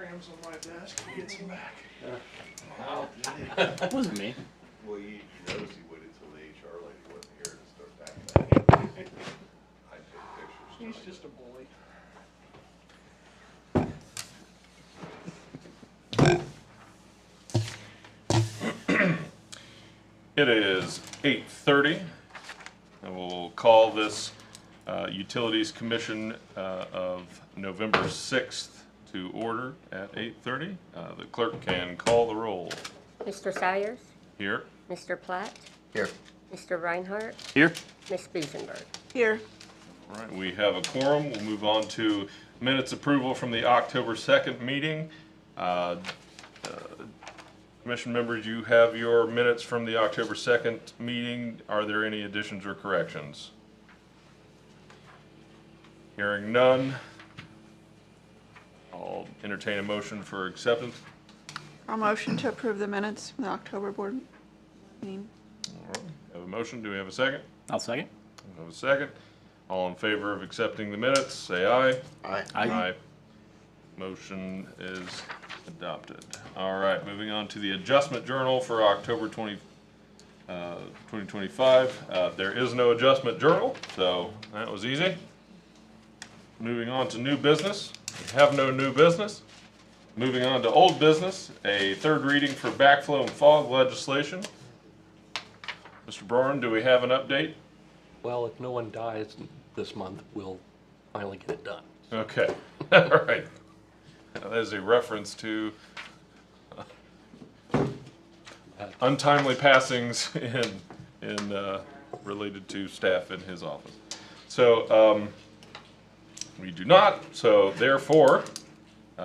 telegrams on my desk. He gets them back. That wasn't me. Well, you notice he waited till the HR lady wasn't here to start packing. I took pictures. He's just a bully. It is 8:30, and we'll call this Utilities Commission of November 6th to order at 8:30. The clerk can call the roll. Mr. Sayers, Here. Mr. Platt, Here. Mr. Reinhardt, Here. Ms. Busenberg. Here. All right, we have a quorum. We'll move on to minutes approval from the October 2nd meeting. Commission members, you have your minutes from the October 2nd meeting. Are there any additions or corrections? Hearing none, I'll entertain a motion for acceptance. I'll motion to approve the minutes from the October board meeting. All right, have a motion. Do we have a second? I'll second. We have a second. All in favor of accepting the minutes, say aye. Aye. Motion is adopted. All right, moving on to the adjustment journal for October 2025. There is no adjustment journal, so that was easy. Moving on to new business. We have no new business. Moving on to old business, a third reading for backflow and fog legislation. Mr. Braun, do we have an update? Well, if no one dies this month, we'll finally get it done. Okay, all right. That is a reference to untimely passings in related to staff in his office. So we do not. So therefore, we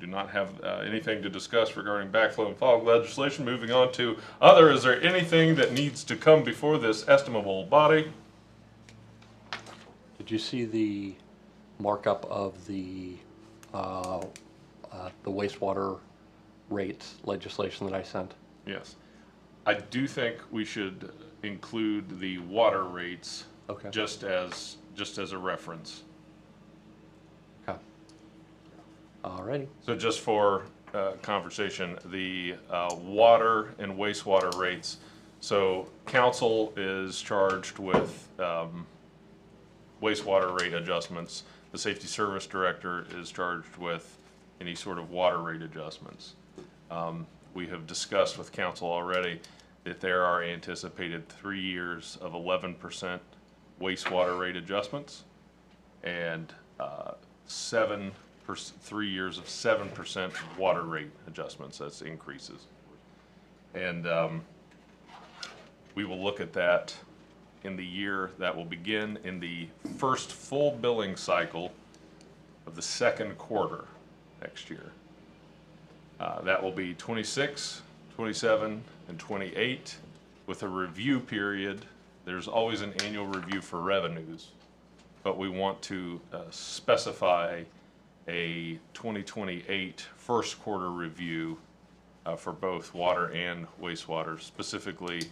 do not have anything to discuss regarding backflow and fog legislation. Moving on to other. Is there anything that needs to come before this estimable body? Did you see the markup of the wastewater rates legislation that I sent? Yes. I do think we should include the water rates Okay. just as a reference. Okay. Alrighty. So just for conversation, the water and wastewater rates. So council is charged with wastewater rate adjustments. The safety service director is charged with any sort of water rate adjustments. We have discussed with council already that there are anticipated 3 years of 11% wastewater rate adjustments and 3 years of 7% water rate adjustments. That's increases. And we will look at that in the year that will begin in the first full billing cycle of the second quarter next year. That will be 26, 27, and 28 with a review period. There's always an annual review for revenues, but we want to specify a 2028 first quarter review for both water and wastewater, specifically.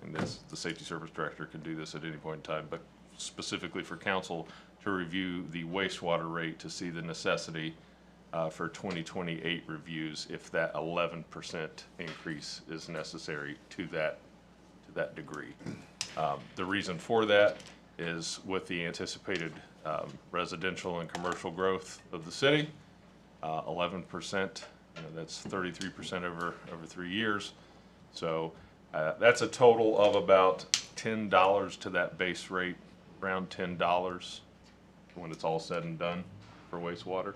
And the safety service director can do this at any point in time, but specifically for council to review the wastewater rate to see the necessity for 2028 reviews if that 11% increase is necessary to that degree. The reason for that is with the anticipated residential and commercial growth of the city, 11%, that's 33% over 3 years. So that's a total of about $10 to that base rate, around $10 when it's all said and done for wastewater.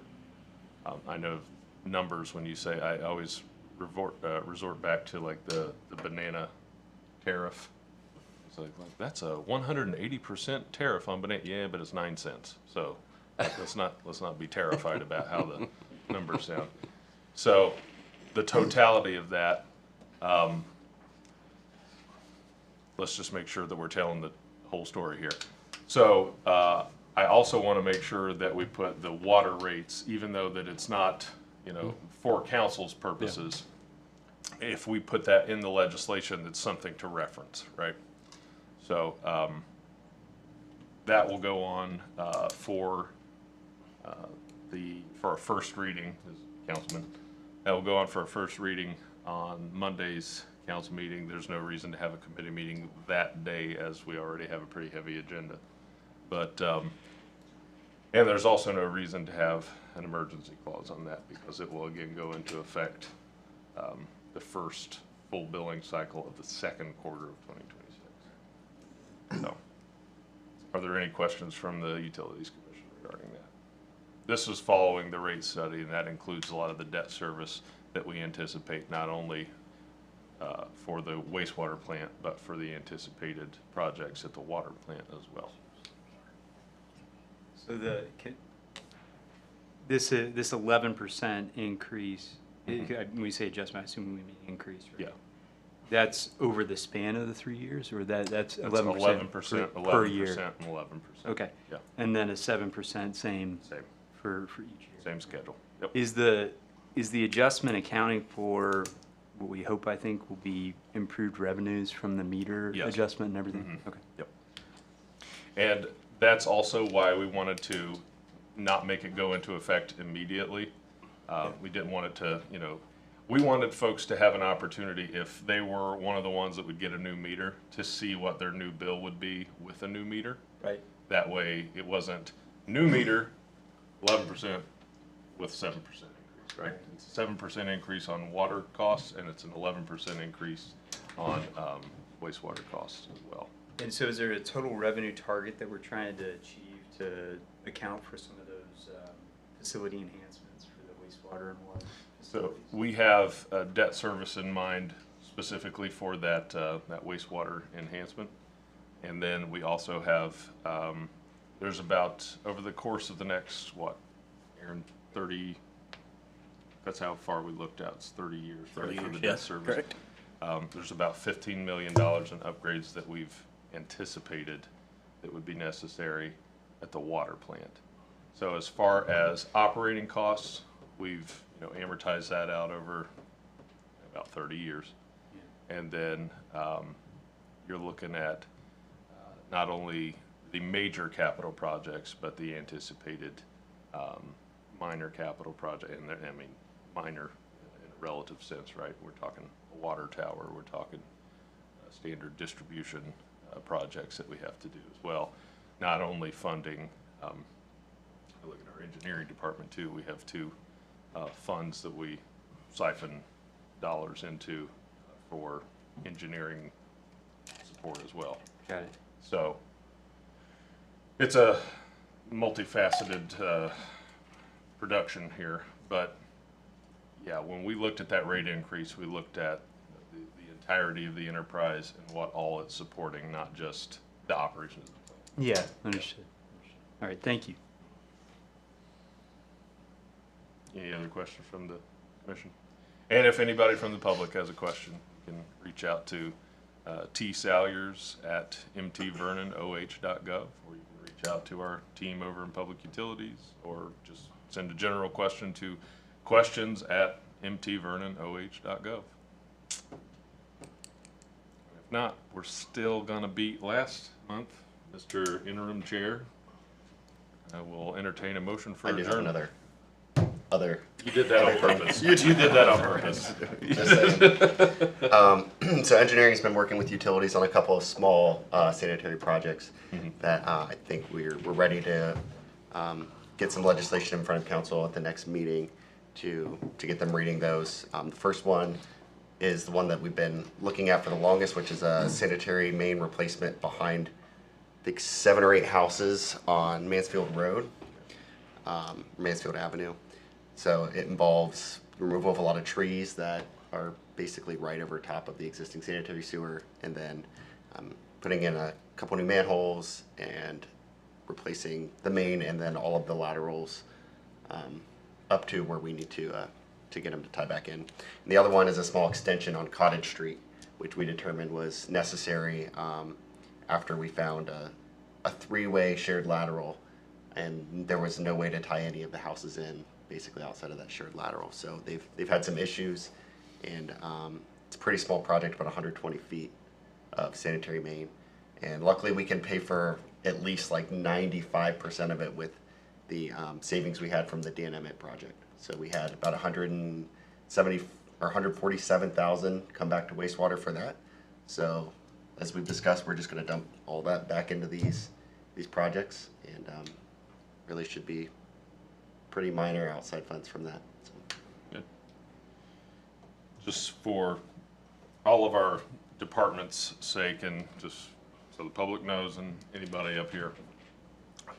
I know numbers when you say, I always resort back to like the banana tariff. It's like that's a 180% tariff on banana. Yeah, but it's 9 cents. So let's not be terrified about how the numbers sound. So the totality of that. Let's just make sure that we're telling the whole story here. So I also want to make sure that we put the water rates, even though that it's not, for council's purposes, if we put that in the legislation, that's something to reference, right? So that will go on for for a first reading, as Councilman. That will go on for a first reading on Monday's council meeting. There's no reason to have a committee meeting that day, as we already have a pretty heavy agenda. But, and there's also no reason to have an emergency clause on that, because it will again go into effect the first full billing cycle of the second quarter of 2026. So, are there any questions from the Utilities Commission regarding that? This is following the rate study, and that includes a lot of the debt service that we anticipate, not only for the wastewater plant, but for the anticipated projects at the water plant as well. So this 11% increase, when we say adjustment, I assume we mean increase, right? Yeah. That's over the span of the 3 years, or that's 11% 11%, per year? 11%, and 11%. Okay. Yeah. And then a 7% same Same. for each year. Same schedule. Yep. Is the adjustment accounting for what we hope, I think, will be improved revenues from the meter Yes. adjustment and everything? Mhm. Okay. Yep. And that's also why we wanted to not make it go into effect immediately. We didn't want it to, we wanted folks to have an opportunity, if they were one of the ones that would get a new meter, to see what their new bill would be with a new meter. Right. That way, it wasn't new meter, 11% with 7% increase, right? It's a 7% increase on water costs, and it's an 11% increase on wastewater costs as well. And so is there a total revenue target that we're trying to achieve to account for some of those facility enhancements for the wastewater and water So facilities? we have a debt service in mind specifically for that wastewater enhancement. And then we also have, there's about, over the course of the next, Aaron, 30, that's how far we looked out, it's 30 years, right, for the debt service. Correct. There's about $15 million in upgrades that we've anticipated that would be necessary at the water plant. So as far as operating costs, we've amortized that out over about 30 years. And then you're looking at not only the major capital projects, but the anticipated minor capital project, and I mean minor in a relative sense, right? We're talking a water tower, we're talking standard distribution projects that we have to do as well. Not only funding, I look at our engineering department too, we have two funds that we siphon dollars into for engineering support as well. Got it. So it's a multifaceted production here, but yeah, when we looked at that rate increase, we looked at the entirety of the enterprise and what all it's supporting, not just the operations. Yeah, understood. All right, thank you. Any other questions from the commission? And if anybody from the public has a question, you can reach out to tsalyers@mtvernonoh.gov, or you can reach out to our team over in Public Utilities, or just send a general question to questions@mtvernonoh.gov. If not, we're still gonna beat last month, Mr. Interim Chair. I will entertain a motion for I do have adjournment. another. Other. You did that on purpose. You did that on purpose. Just saying. So engineering's been working with utilities on a couple of small sanitary projects that I think we're ready to get some legislation in front of council at the next meeting to get them reading those. The first one is the one that we've been looking at for the longest, which is a sanitary main replacement behind, I think, 7 or 8 houses on Mansfield Road, Mansfield Avenue. So it involves removal of a lot of trees that are basically right over top of the existing sanitary sewer, and then putting in a couple new manholes and replacing the main and then all of the laterals up to where we need to get them to tie back in. And the other one is a small extension on Cottage Street, which we determined was necessary after we found a 3-way shared lateral, and there was no way to tie any of the houses in basically outside of that shared lateral. So they've had some issues, and it's a pretty small project, about 120 feet of sanitary main. And luckily we can pay for at least like 95% of it with the savings we had from the Dan Emmett project. So we had about 170 or 147,000 come back to wastewater for that. So as we've discussed, we're just going to dump all that back into these projects, and really should be pretty minor outside funds from that. So. Good. Just for all of our departments' sake, and just so the public knows and anybody up here,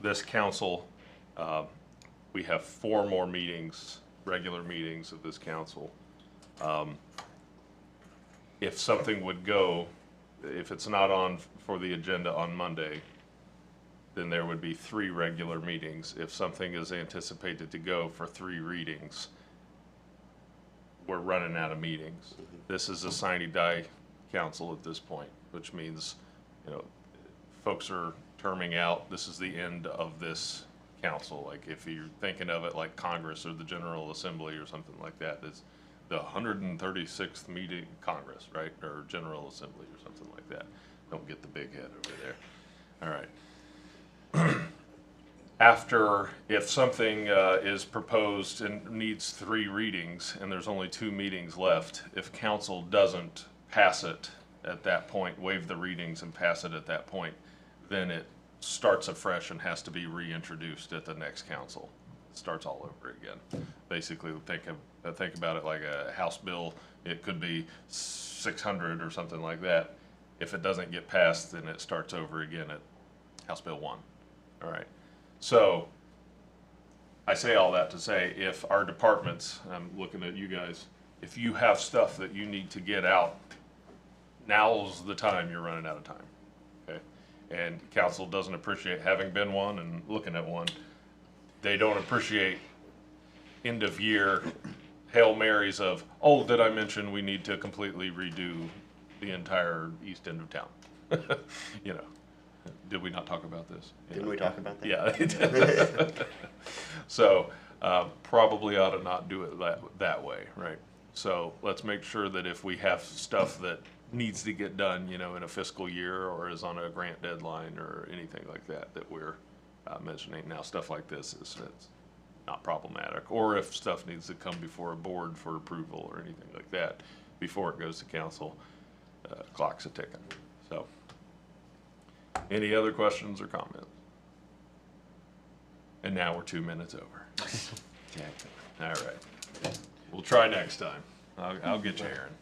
this council, we have 4 more meetings, regular meetings of this council. If something would go, if it's not on for the agenda on Monday, then there would be 3 regular meetings. If something is anticipated to go for 3 readings, we're running out of meetings. This is a sine die council at this point, which means, you know, folks are terming out. This is the end of this council. Like if you're thinking of it like Congress or the General Assembly or something like that, it's the 136th meeting Congress, right? Or General Assembly or something like that. Don't get the big head over there. All right. After, if something is proposed and needs 3 readings and there's only 2 meetings left, if council doesn't pass it at that point, waive the readings and pass it at that point, then it starts afresh and has to be reintroduced at the next council. It starts all over again. Basically, think about it like a House bill. It could be 600 or something like that. If it doesn't get passed, then it starts over again at House Bill 1. All right. So I say all that to say, if our departments, I'm looking at you guys, if you have stuff that you need to get out, now's the time you're running out of time. Okay. And council doesn't appreciate having been one and looking at one. They don't appreciate end of year Hail Marys of, oh, did I mention we need to completely redo the entire east end of town? You know. Did we not talk about this? Didn't we talk about that? Yeah. So probably ought to not do it that way, right? So let's make sure that if we have stuff that needs to get done, you know, in a fiscal year or is on a grant deadline or anything like that, that we're mentioning now. Stuff like this is it's not problematic. Or if stuff needs to come before a board for approval or anything like that before it goes to council, clock's a ticking. So. Any other questions or comments? And now we're 2 minutes over. All right. We'll try next time. I'll get you, Aaron.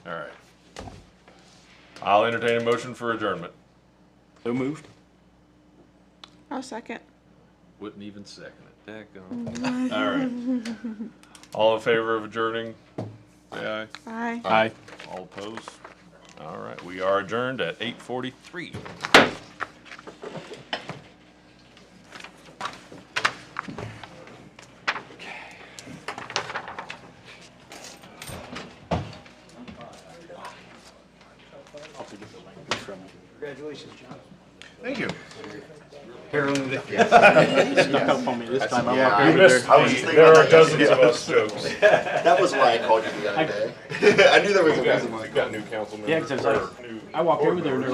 All right. I'll entertain a motion for adjournment. So moved. I'll second. Wouldn't even second it. Daggone. All right. All in favor of adjourning? Say aye. Aye. Aye. All opposed? All right. We are adjourned at 8:43. Congratulations, John. Thank you. Snuck up on me this time. I Yeah, walked I over missed- there. I was just thinking There about are that dozens yesterday. of us jokes. That was why I called you the other day. I knew there was a reason why. We've got new council members. Yeah, 'cause I was like, or new I walked board over there and they're members.